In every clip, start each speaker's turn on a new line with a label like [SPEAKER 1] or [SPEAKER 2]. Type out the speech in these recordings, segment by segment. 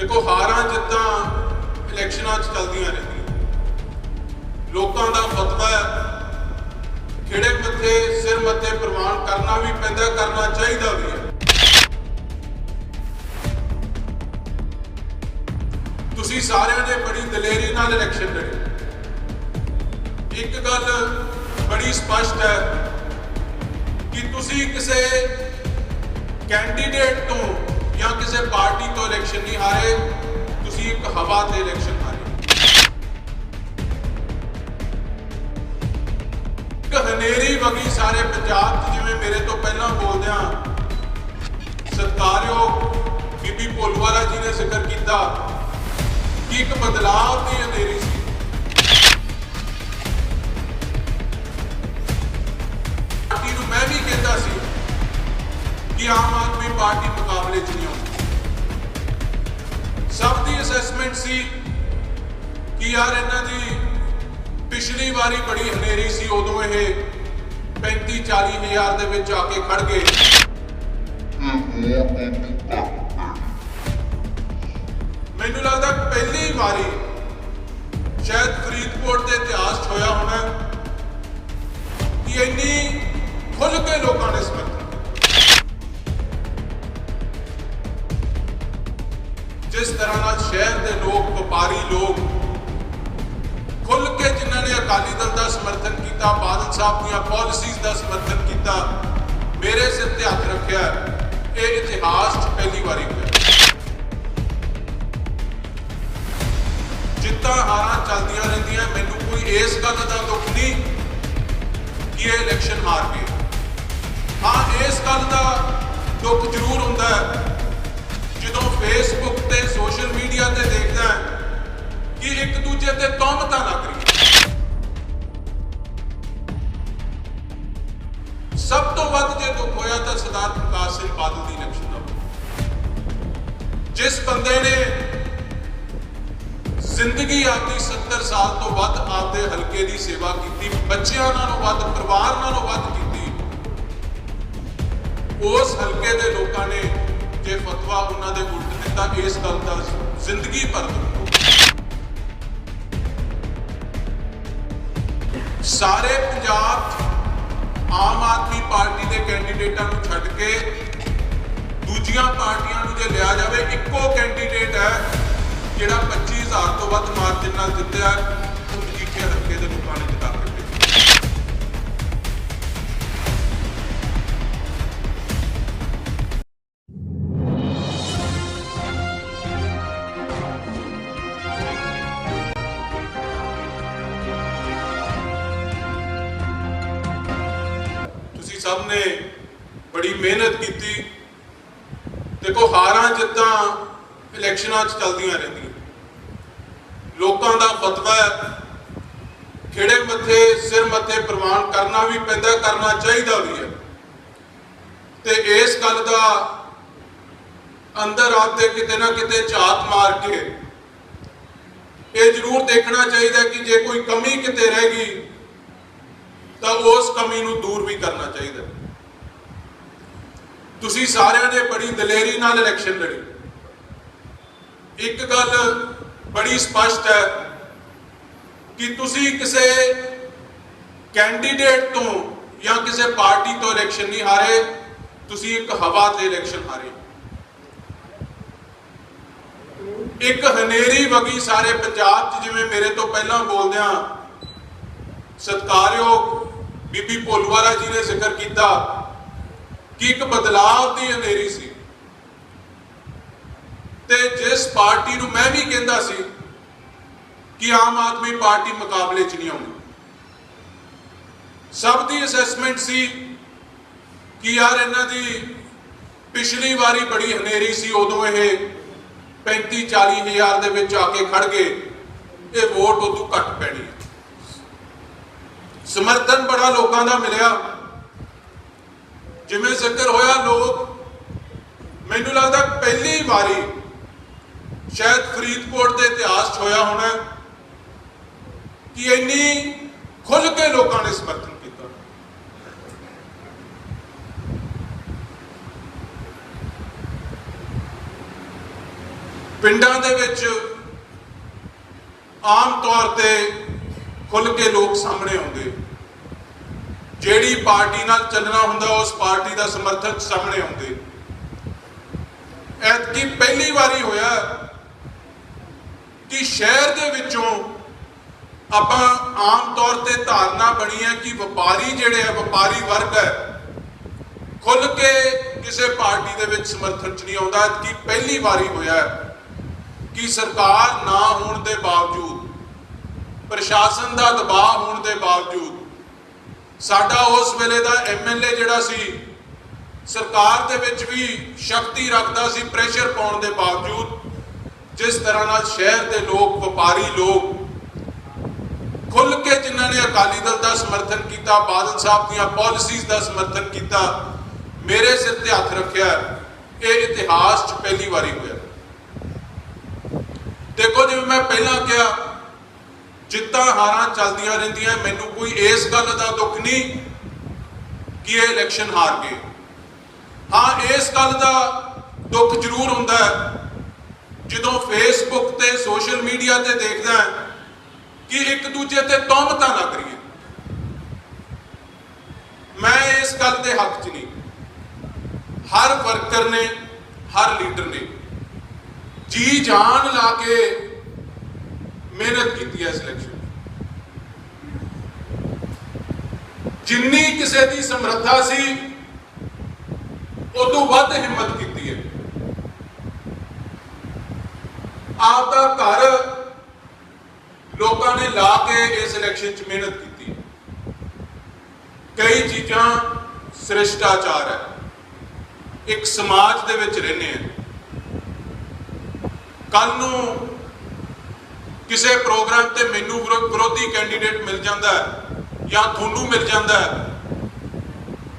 [SPEAKER 1] देखो हारां जिद्दां इलैक्शनां च चलदियां रहिंदियां। लोकां दा फतवा है, खिड़े मत्थे सिर मत्थे प्रवान करना भी पैंदा, करना चाहिदा भी है। तुसीं सारिआं ने बड़ी दलेरी नाल इलैक्शन लड़े। एक गल बड़ी स्पष्ट है कि तुसीं किसी कैंडीडेट तो या किसी पार्टी तो इलैक्शन नहीं हारे, तुसीं एक हवा ते इलैक्शन हारे। एक हनेरी वगी सारे पंजाब च, जिवें मेरे तो पहला बोलदियां सत्कारयोग बीबी भोलूवाला जी ने जिक्र किया कि एक बदलाव की हनेरी सी। पार्टी नूं मैं भी कहता सी कि आम आदमी पार्टी मुकाबले च नहीं आउंदी। सब दी असैसमेंट सी कि यार इन्हां दी पिछली बारी बड़ी हनेरी सी, उदों यह 35-40 हज़ार दे विच आके खड़ गए। मैनूं लगदा पहली बारी शायद फरीदकोट के इतिहास होया होना कि इन्नी खुल के लोगों ने समर्थन, जिस तरह नाल शहर के लोग, व्यापारी लोग खुल के जिन्होंने अकाली दल का समर्थन किया, बादल साहब दी पॉलिसीज का समर्थन किया, मेरे सिर ते हथ रखा, ये इतिहास पहली बारी हुआ। जिद्दां हारां चलदियां रहिंदियां, मैनूं कोई इस गल का दुख नहीं कि ये इलैक्शन हार गए। हाँ, इस गल का दुख जरूर हुंदा है जो फेसबुक ते सोशल मीडिया ते देखदा है कि एक दूजे ते तोहमतां लग रही। सब तो वध जे दुख होया तो सरदार प्रकाश सिंह बादल दी इलैक्शन दा। जिस बंदे ने जिंदगी आपकी 70 साल तो वध आपदे हलके दी सेवा की, बच्चियां नालों वध, परिवार नालों वध की, उस हलके दे लोकां ने जे फतवा उन्होंने उल्ट दिता, इस गल का जिंदगी भर सारे पंजाब आम आदमी पार्टी के कैंडीडेटों को छड्ड के दूजियां पार्टियां जो लिया जाए, इको कैंडीडेट है जिहड़ा 25,000 तो वध मार्जिन नाल जितया, मजीठे हल्के के लोगों ने जिता के सब ने बड़ी मेहनत की। देखो हारां जिद्दां इलैक्शनां च चलदियां रहिंदियां। लोकां दा फतवा है, खिड़े मत्थे सिर मत्थे प्रवान करना भी पैंदा, करना चाहिदा भी है। ते इस गल दा अंदर आपदे किते ना किते झात मार के ये जरूर देखना चाहिए कि जे कोई कमी किते रह गई तो उस कमी नूं दूर भी करना चाहिए। तुसीं सारिआं ने बड़ी दलेरी नाल इलैक्शन लड़ी। एक गल बड़ी स्पष्ट है कि तुसीं किसी कैंडीडेट तो या किसी पार्टी तो इलैक्शन नहीं हारे, तुसीं एक हवा ते इलैक्शन हारे। एक हनेरी वगी सारे पंजाब च, जिवें मेरे तो पहला बोलदियां सत्कारयोग बीबी भोलूवाला जी ने जिक्र किया कि एक बदलाव की हनेरी सी। ते जिस पार्टी नूं मैं भी कहता सी कि आम आदमी पार्टी मुकाबले च नहीं आउंदी। सब दी असैसमेंट सी कि यार इन्हां दी पिछली बारी बड़ी हनेरी सी, उदों यह 35-40 हज़ार दे विच आके खड़ गए, ये वोट उदों घट पैनी। समर्थन बड़ा लोगों का मिलिया, जिवें जिक्र होया, लोग मैनूं लगदा पहली बारी शायद फरीदकोट के इतिहास होया होना कि इन्नी खुल के लोगों ने समर्थन किया। ਪਿੰਡਾਂ ਦੇ ਵਿੱਚ ਆਮ ਤੌਰ ਤੇ ਖੁੱਲ੍ਹ ਕੇ ਲੋਕ ਸਾਹਮਣੇ ਆਉਂਦੇ, ਜਿਹੜੀ ਪਾਰਟੀ ਨਾਲ ਚੱਲਣਾ ਹੁੰਦਾ ਉਸ ਪਾਰਟੀ ਦਾ ਸਮਰਥਕ ਸਾਹਮਣੇ ਆਉਂਦੇ। ਐਤਕੀ ਪਹਿਲੀ ਵਾਰੀ ਹੋਇਆ ਕਿ ਸ਼ਹਿਰ ਦੇ ਵਿੱਚੋਂ ਆਪਾਂ ਆਮ ਤੌਰ ਤੇ ਧਾਰਨਾ ਬਣੀ ਹੈ ਕਿ ਵਪਾਰੀ ਜਿਹੜੇ ਆ, ਵਪਾਰੀ ਵਰਗ ਹੈ, ਖੁੱਲ੍ਹ ਕੇ ਕਿਸੇ ਪਾਰਟੀ ਦੇ ਵਿੱਚ ਸਮਰਥਨ 'ਚ ਨਹੀਂ ਆਉਂਦਾ। ਐਤਕੀ ਪਹਿਲੀ ਵਾਰੀ ਹੋਇਆ ਕਿ ਸਰਕਾਰ ਨਾ ਹੋਣ ਦੇ ਬਾਵਜੂਦ, ਪ੍ਰਸ਼ਾਸਨ ਦਾ ਦਬਾਅ ਹੋਣ ਦੇ ਬਾਵਜੂਦ, ਸਾਡਾ ਉਸ ਵੇਲੇ ਦਾ MLA ਜਿਹੜਾ ਸੀ ਸਰਕਾਰ ਦੇ ਵਿੱਚ ਵੀ ਸ਼ਕਤੀ ਰੱਖਦਾ ਸੀ, ਪ੍ਰੈਸ਼ਰ ਪਾਉਣ ਦੇ ਬਾਵਜੂਦ ਜਿਸ ਤਰ੍ਹਾਂ ਨਾਲ ਸ਼ਹਿਰ ਦੇ ਲੋਕ, ਵਪਾਰੀ ਲੋਕ ਖੁੱਲ੍ਹ ਕੇ ਜਿਨ੍ਹਾਂ ਨੇ ਅਕਾਲੀ ਦਲ ਦਾ ਸਮਰਥਨ ਕੀਤਾ, ਬਾਦਲ ਸਾਹਿਬ ਦੀਆਂ ਪਾਲਿਸੀਜ਼ ਦਾ ਸਮਰਥਨ ਕੀਤਾ, ਮੇਰੇ ਸਿਰ ਤੇ ਹੱਥ ਰੱਖਿਆ, ਇਹ ਇਤਿਹਾਸ 'ਚ ਪਹਿਲੀ ਵਾਰੀ ਹੋਇਆ। ਦੇਖੋ, ਜਿਵੇਂ ਮੈਂ ਪਹਿਲਾਂ ਕਿਹਾ, ਜਿੱਤਾਂ ਹਾਰਾਂ ਚੱਲਦੀਆਂ ਰਹਿੰਦੀਆਂ, ਮੈਨੂੰ ਕੋਈ ਇਸ ਗੱਲ ਦਾ ਦੁੱਖ ਨਹੀਂ ਕਿ ਇਹ ਇਲੈਕਸ਼ਨ ਹਾਰ ਗਏ। ਹਾਂ, ਇਸ ਗੱਲ ਦਾ ਦੁੱਖ ਜ਼ਰੂਰ ਹੁੰਦਾ ਜਦੋਂ ਫੇਸਬੁੱਕ ਤੇ ਸੋਸ਼ਲ ਮੀਡੀਆ ਤੇ ਦੇਖਦਾ ਕਿ ਇੱਕ ਦੂਜੇ ਤੇ ਤੌਹਮਤਾਂ ਲੱਗ ਰਹੀਆਂ। ਮੈਂ ਇਸ ਗੱਲ ਦੇ ਹੱਕ 'ਚ ਨਹੀਂ। ਹਰ ਵਰਕਰ ਨੇ, ਹਰ ਲੀਡਰ ਨੇ ਜੀ ਜਾਨ ਲਾ ਕੇ ਮਿਹਨਤ ਕੀਤੀ ਹੈ ਇਸ ਇਲੈਕਸ਼ਨ। ਜਿੰਨੀ ਕਿਸੇ ਦੀ ਸਮਰੱਥਾ ਸੀ ਉਦੋਂ ਵੱਧ ਹਿੰਮਤ ਕੀਤੀ ਹੈ। ਆਪਦਾ ਘਰ ਲੋਕਾਂ ਨੇ ਲਾ ਕੇ ਇਸ ਇਲੈਕਸ਼ਨ 'ਚ ਮਿਹਨਤ ਕੀਤੀ। ਕਈ ਚੀਜ਼ਾਂ ਸ਼੍ਰਿਸ਼ਟਾਚਾਰ ਹੈ, ਇੱਕ ਸਮਾਜ ਦੇ ਵਿੱਚ ਰਹਿੰਦੇ ਆ। ਕੱਲ ਨੂੰ ਕਿਸੇ ਪ੍ਰੋਗਰਾਮ ਤੇ ਮੈਨੂੰ ਵਿਰੋਧੀ ਕੈਂਡੀਡੇਟ ਮਿਲ ਜਾਂਦਾ ਜਾਂ ਤੁਹਾਨੂੰ ਮਿਲ ਜਾਂਦਾ,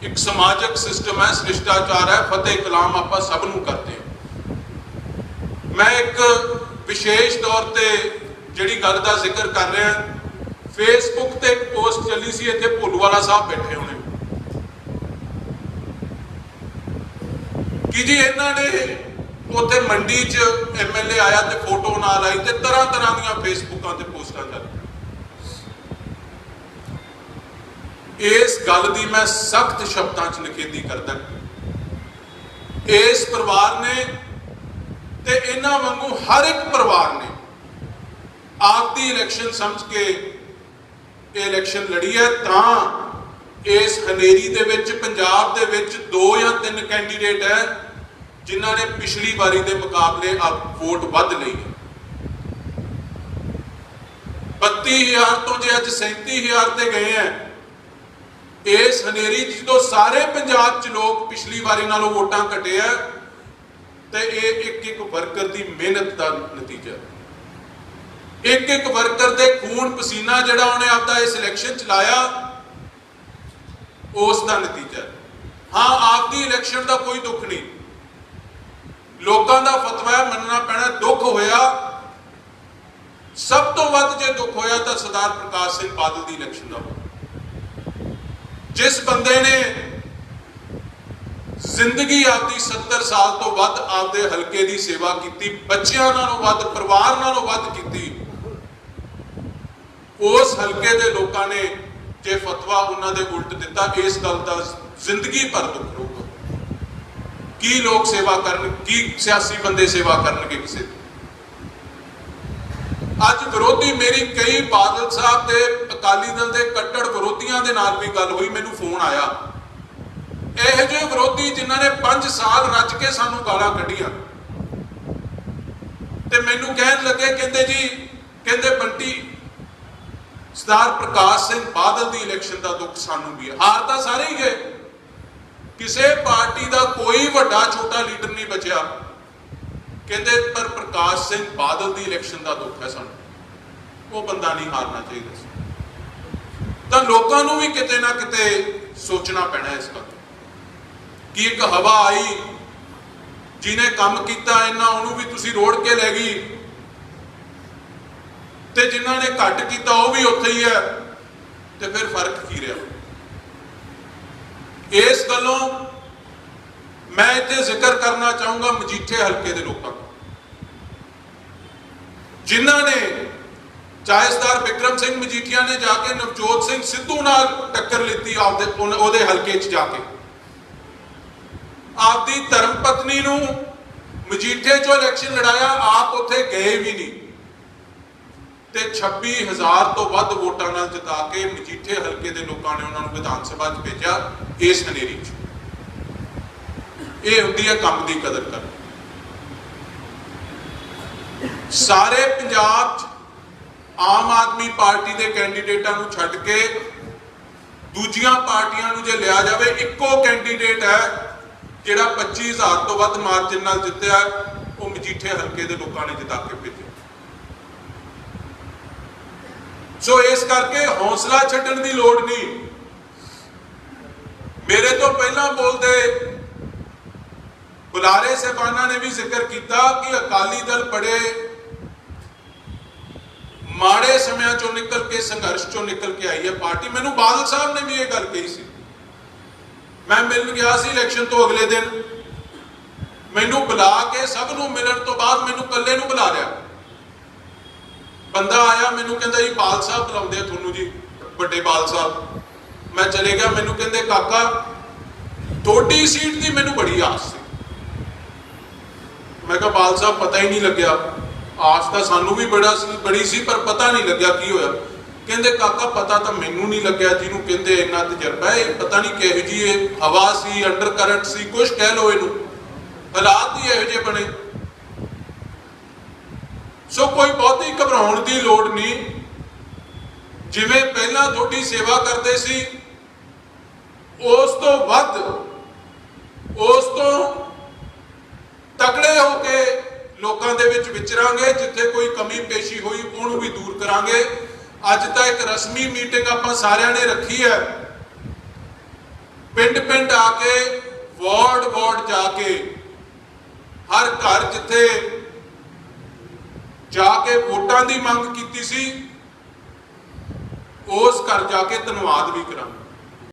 [SPEAKER 1] ਇੱਕ ਸਮਾਜਿਕ ਸਿਸਟਮ ਹੈ, ਸ਼੍ਰਿਸ਼ਟਾਚਾਰ ਹੈ, ਫਤਿਹ ਕਲਾਮ ਆਪਾਂ ਸਭ ਨੂੰ ਕਰਦੇ ਹਾਂ। ਮੈਂ ਇੱਕ ਵਿਸ਼ੇਸ਼ ਤੌਰ ਤੇ ਜਿਹੜੀ ਗੱਲ ਦਾ ਜ਼ਿਕਰ ਕਰ ਰਿਹਾ, ਫੇਸਬੁੱਕ ਤੇ ਇੱਕ ਪੋਸਟ ਚੱਲੀ ਸੀ, ਇੱਥੇ ਭੋਲੂਵਾਲਾ ਸਾਹਿਬ ਬੈਠੇ ਹੋਣੇ, ਕਿ ਜੀ ਇਹਨਾਂ ਨੇ ਉੱਥੇ ਮੰਡੀ 'ਚ MLA ਆਇਆ ਤੇ ਫੋਟੋ ਨਾਲ ਆਈ ਤੇ ਤਰ੍ਹਾਂ ਤਰ੍ਹਾਂ ਦੀਆਂ ਫੇਸਬੁੱਕਾਂ ਤੇ ਪੋਸਟਾਂ ਚੱਲ। ਇਸ ਗੱਲ ਦੀ ਮੈਂ ਸਖਤ ਸ਼ਬਦਾਂ 'ਚ ਨਿਖੇਧੀ ਕਰਦਾ। ਇਸ ਪਰਿਵਾਰ ਨੇ ਤੇ ਇਹਨਾਂ ਵਾਂਗੂ ਹਰ ਇੱਕ ਪਰਿਵਾਰ ਨੇ ਆਪਦੀ ਇਲੈਕਸ਼ਨ ਸਮਝ ਕੇ ਇਹ ਇਲੈਕਸ਼ਨ ਲੜੀ ਹੈ। ਤਾਂ ਇਸ ਹਨੇਰੀ ਦੇ ਵਿੱਚ ਪੰਜਾਬ ਦੇ ਵਿੱਚ 2 ਜਾਂ 3 ਕੈਂਡੀਡੇਟ ਹੈ ਜਿਨ੍ਹਾਂ ਨੇ ਪਿਛਲੀ ਵਾਰੀ ਦੇ ਮੁਕਾਬਲੇ ਵੋਟ ਵੱਧ ਲਈ ਹੈ। 32,000 ਤੋਂ ਜੇ ਅੱਜ 37,000 ਤੇ ਗਏ ਹੈ। ਇਸ ਹਨੇਰੀ ਜਦੋਂ ਸਾਰੇ ਪੰਜਾਬ 'ਚ ਲੋਕ ਪਿਛਲੀ ਵਾਰੀ ਨਾਲੋਂ ਵੋਟਾਂ ਘਟੇ ਆ, ਤੇ ਇਹ ਇੱਕ ਇੱਕ ਵਰਕਰ ਦੀ ਮਿਹਨਤ ਦਾ ਨਤੀਜਾ, ਇੱਕ ਇੱਕ ਵਰਕਰ ਦੇ ਖੂਨ ਪਸੀਨਾ ਜਿਹੜਾ ਉਹਨੇ ਆਪਦਾ ਇਸ ਇਲੈਕਸ਼ਨ 'ਚ ਲਾਇਆ, ਉਸ ਦਾ ਨਤੀਜਾ। ਹਾਂ, ਆਪਦੀ ਇਲੈਕਸ਼ਨ ਦਾ ਕੋਈ ਦੁੱਖ ਨਹੀਂ, ਲੋਕਾਂ ਦਾ ਫਤਵਾ ਹੈ, ਮੰਨਣਾ ਪੈਣਾ। ਦੁੱਖ ਹੋਇਆ, ਸਭ ਤੋਂ ਵੱਧ ਜੇ ਦੁੱਖ ਹੋਇਆ ਤਾਂ ਸਰਦਾਰ ਪ੍ਰਕਾਸ਼ ਸਿੰਘ ਬਾਦਲ ਦੀ ਇਲੈਕਸ਼ਨ ਦਾ ਹੋਇਆ। ਜਿਸ ਬੰਦੇ ਨੇ ਜ਼ਿੰਦਗੀ ਆਪਦੀ 70 ਸਾਲ ਤੋਂ ਵੱਧ ਆਪਦੇ ਹਲਕੇ ਦੀ ਸੇਵਾ ਕੀਤੀ, ਬੱਚਿਆਂ ਨਾਲੋਂ ਵੱਧ, ਪਰਿਵਾਰ ਨਾਲੋਂ ਵੱਧ ਕੀਤੀ, ਉਸ ਹਲਕੇ ਦੇ ਲੋਕਾਂ ਨੇ ਜੇ ਫਤਵਾ ਉਹਨਾਂ ਦੇ ਉਲਟ ਦਿੱਤਾ, ਇਸ ਗੱਲ ਦਾ ਜ਼ਿੰਦਗੀ ਭਰ ਦੁੱਖ ਰਹੂਗਾ। ਕੀ ਲੋਕ ਸੇਵਾ ਕਰਨ, ਕੀ ਸਿਆਸੀ ਬੰਦੇ ਸੇਵਾ ਕਰਨਗੇ ਕਿਸੇ ਦੀ। ਅੱਜ ਵਿਰੋਧੀ, ਮੇਰੀ ਕਈ ਬਾਦਲ ਸਾਹਿਬ ਦੇ, ਅਕਾਲੀ ਦਲ ਦੇ ਕੱਟੜ ਵਿਰੋਧੀਆਂ ਦੇ ਨਾਲ ਵੀ ਗੱਲ ਹੋਈ, ਮੈਨੂੰ ਫੋਨ ਆਇਆ। ਇਹੋ ਜਿਹੇ ਵਿਰੋਧੀ ਜਿਨ੍ਹਾਂ ਨੇ 5 ਸਾਲ ਰੱਜ ਕੇ ਸਾਨੂੰ ਗਾਲਾਂ ਕੱਢੀਆਂ, ਤੇ ਮੈਨੂੰ ਕਹਿਣ ਲੱਗੇ, ਕਹਿੰਦੇ ਜੀ, ਕਹਿੰਦੇ ਬੰਟੀ, ਸਰਦਾਰ ਪ੍ਰਕਾਸ਼ ਸਿੰਘ ਬਾਦਲ ਦੀ ਇਲੈਕਸ਼ਨ ਦਾ ਦੁੱਖ ਸਾਨੂੰ ਵੀ ਹੈ। ਹਾਰ ਤਾਂ ਸਾਰੇ ਹੀ ਗਏ, ਕਿਸੇ ਪਾਰਟੀ ਦਾ ਕੋਈ ਵੱਡਾ ਛੋਟਾ ਲੀਡਰ ਨਹੀਂ ਬਚਿਆ। ਕਹਿੰਦੇ ਪਰ ਪ੍ਰਕਾਸ਼ ਸਿੰਘ ਬਾਦਲ ਦੀ ਇਲੈਕਸ਼ਨ ਦਾ ਦੁੱਖ ਹੈ ਸਾਨੂੰ, ਉਹ ਬੰਦਾ ਨਹੀਂ ਹਾਰਨਾ ਚਾਹੀਦਾ ਸੀ। ਤਾਂ ਲੋਕਾਂ ਨੂੰ ਵੀ ਕਿਤੇ ਨਾ ਕਿਤੇ ਸੋਚਣਾ ਪੈਣਾ ਇਸ ਗੱਲ ਕਿ ਇੱਕ ਹਵਾ ਆਈ, ਜਿਹਨੇ ਕੰਮ ਕੀਤਾ ਇੰਨਾ, ਉਹਨੂੰ ਵੀ ਤੁਸੀਂ ਰੋੜ ਕੇ ਲੈ ਗਈ, ਤੇ ਜਿਨ੍ਹਾਂ ਨੇ ਘੱਟ ਕੀਤਾ ਉਹ ਵੀ ਉੱਥੇ ਹੀ ਹੈ, ਤੇ ਫਿਰ ਫਰਕ ਕੀ ਰਿਹਾ। ਇਸ ਗੱਲੋਂ ਮੈਂ ਇੱਥੇ ਜ਼ਿਕਰ ਕਰਨਾ ਚਾਹੂੰਗਾ ਮਜੀਠੇ ਹਲਕੇ ਦੇ ਲੋਕਾਂ ਦਾ। ਜਿਨ੍ਹਾਂ ਨੇ ਚਾਹੇ ਸਰਦਾਰ ਬਿਕਰਮ ਸਿੰਘ ਮਜੀਠੀਆ ਨੇ ਜਾ ਕੇ ਨਵਜੋਤ ਸਿੰਘ ਸਿੱਧੂ ਨਾਲ ਟੱਕਰ ਲਿੱਤੀ ਉਹਦੇ ਹਲਕੇ 'ਚ ਜਾ ਕੇ, ਆਪਦੀ ਧਰਮ ਪਤਨੀ ਨੂੰ ਮਜੀਠੇ 'ਚੋਂ ਇਲੈਕਸ਼ਨ ਲੜਾਇਆ, ਆਪ ਉੱਥੇ ਗਏ ਵੀ ਨਹੀਂ ਤੇ 26,000 ਤੋਂ ਵੱਧ ਵੋਟਾਂ ਨਾਲ ਜਿਤਾ ਕੇ ਮਜੀਠੇ ਹਲਕੇ ਦੇ ਲੋਕਾਂ ਨੇ ਉਹਨਾਂ ਨੂੰ ਵਿਧਾਨ ਸਭਾ 'ਚ ਭੇਜਿਆ ਇਸ ਹਨੇਰੀ 'ਚ। ਇਹ ਹੁੰਦੀ ਹੈ ਕੰਮ ਦੀ ਕਦਰ ਕਰ। ਸਾਰੇ ਪੰਜਾਬ 'ਚ ਆਮ ਆਦਮੀ ਪਾਰਟੀ ਦੇ ਕੈਂਡੀਡੇਟਾਂ ਨੂੰ ਛੱਡ ਕੇ ਦੂਜੀਆਂ ਪਾਰਟੀਆਂ ਨੂੰ ਜੇ ਲਿਆ ਜਾਵੇ, ਇੱਕੋ ਕੈਂਡੀਡੇਟ ਹੈ ਜਿਹੜਾ 25,000 ਤੋਂ ਵੱਧ ਮਾਰਜਨ ਨਾਲ ਜਿੱਤਿਆ, ਉਹ ਮਜੀਠੇ ਹਲਕੇ ਦੇ ਲੋਕਾਂ ਨੇ ਜਿਤਾ ਕੇ ਭੇਜਿਆ। ਸੋ ਇਸ ਕਰਕੇ ਹੌਸਲਾ ਛੱਡਣ ਦੀ ਲੋੜ ਨਹੀਂ। ਮੇਰੇ ਤੋਂ ਪਹਿਲਾਂ ਬੋਲਦੇ ਬੁਲਾਰੇ ਸਾਹਿਬਾਨਾਂ ਨੇ ਵੀ ਜ਼ਿਕਰ ਕੀਤਾ ਕਿ ਅਕਾਲੀ ਦਲ ਬੜੇ ਮਾੜੇ ਸਮਿਆਂ ਚੋਂ ਨਿਕਲ ਕੇ, ਸੰਘਰਸ਼ ਚੋਂ ਨਿਕਲ ਕੇ ਆਈ ਹੈ ਪਾਰਟੀ। ਮੈਨੂੰ ਬਾਦਲ ਸਾਹਿਬ ਨੇ ਵੀ ਇਹ ਗੱਲ ਕਹੀ ਸੀ। ਮੈਂ ਮਿਲਣ ਗਿਆ ਸੀ ਇਲੈਕਸ਼ਨ ਤੋਂ ਅਗਲੇ ਦਿਨ, ਮੈਨੂੰ ਬੁਲਾ ਕੇ ਸਭ ਨੂੰ ਮਿਲਣ ਤੋਂ ਬਾਅਦ ਮੈਨੂੰ ਇਕੱਲੇ ਨੂੰ ਬੁਲਾ ਲਿਆ। ਬੰਦਾ ਆਇਆ, ਮੈਨੂੰ ਕਹਿੰਦਾ ਜੀ ਬਾਲ ਸਾਹਿਬ ਬੁਲਾਉਂਦੇ ਆ ਤੁਹਾਨੂੰ ਜੀ, ਵੱਡੇ ਬਾਲ ਸਾਹਿਬ। ਮੈਂ ਚਲੇ ਗਿਆ, ਮੈਨੂੰ ਕਹਿੰਦੇ ਕਾਕਾ ਤੁਹਾਡੀ ਸੀਟ ਦੀ ਮੈਨੂੰ ਬੜੀ ਆਸ ਸੀ। ਮੈਂ ਕਿਹਾ ਬਾਲ ਸਾਹਿਬ ਪਤਾ ਹੀ ਨਹੀਂ ਲੱਗਿਆ, ਆਸ ਤਾਂ ਸਾਨੂੰ ਵੀ ਬੜੀ ਸੀ ਪਰ ਪਤਾ ਨਹੀਂ ਲੱਗਿਆ ਕੀ ਹੋਇਆ। ਕਹਿੰਦੇ ਕਾਕਾ ਪਤਾ ਤਾਂ ਮੈਨੂੰ ਨਹੀਂ ਲੱਗਿਆ, ਜਿਹਨੂੰ ਕਹਿੰਦੇ ਇੰਨਾ ਤਜਰਬਾ ਹੈ, ਪਤਾ ਨਹੀਂ ਕਿਹੋ ਜਿਹੀ ਇਹ ਹਵਾ ਸੀ, ਅੰਡਰ ਕਰੰਟ ਸੀ, ਕੁਛ ਕਹਿ ਲਓ ਇਹਨੂੰ, ਹਾਲਾਤ ਹੀ ਇਹੋ ਜਿਹੇ ਬਣੇ। ਸੋ ਕੋਈ ਬਹੁਤੀ ਘਬਰਾਉਣ ਦੀ ਲੋੜ ਨਹੀਂ। ਜਿਵੇਂ ਪਹਿਲਾਂ ਤੁਹਾਡੀ ਸੇਵਾ ਕਰਦੇ ਸੀ, ਉਸ ਤੋਂ ਵੱਧ, ਉਸ ਤੋਂ ਤਕੜੇ ਹੋ ਕੇ ਲੋਕਾਂ ਦੇ ਵਿੱਚ ਵਿਚਰਾਂਗੇ। ਜਿੱਥੇ ਕੋਈ ਕਮੀ ਪੇਸ਼ੀ ਹੋਈ ਉਹਨੂੰ ਵੀ ਦੂਰ ਕਰਾਂਗੇ। ਅੱਜ ਤਾਂ ਇੱਕ ਰਸਮੀ ਮੀਟਿੰਗ ਆਪਾਂ ਸਾਰਿਆਂ ਨੇ ਰੱਖੀ ਹੈ, ਪਿੰਡ ਪਿੰਡ ਆ ਕੇ, ਵਾਰਡ ਵਾਰਡ ਜਾ ਕੇ, ਹਰ ਘਰ ਜਿੱਥੇ ਜਾ ਕੇ ਵੋਟਾਂ ਦੀ ਮੰਗ ਕੀਤੀ ਸੀ, ਉਸ ਘਰ ਜਾ ਕੇ ਧੰਨਵਾਦ ਵੀ ਕਰਾਂਗੇ।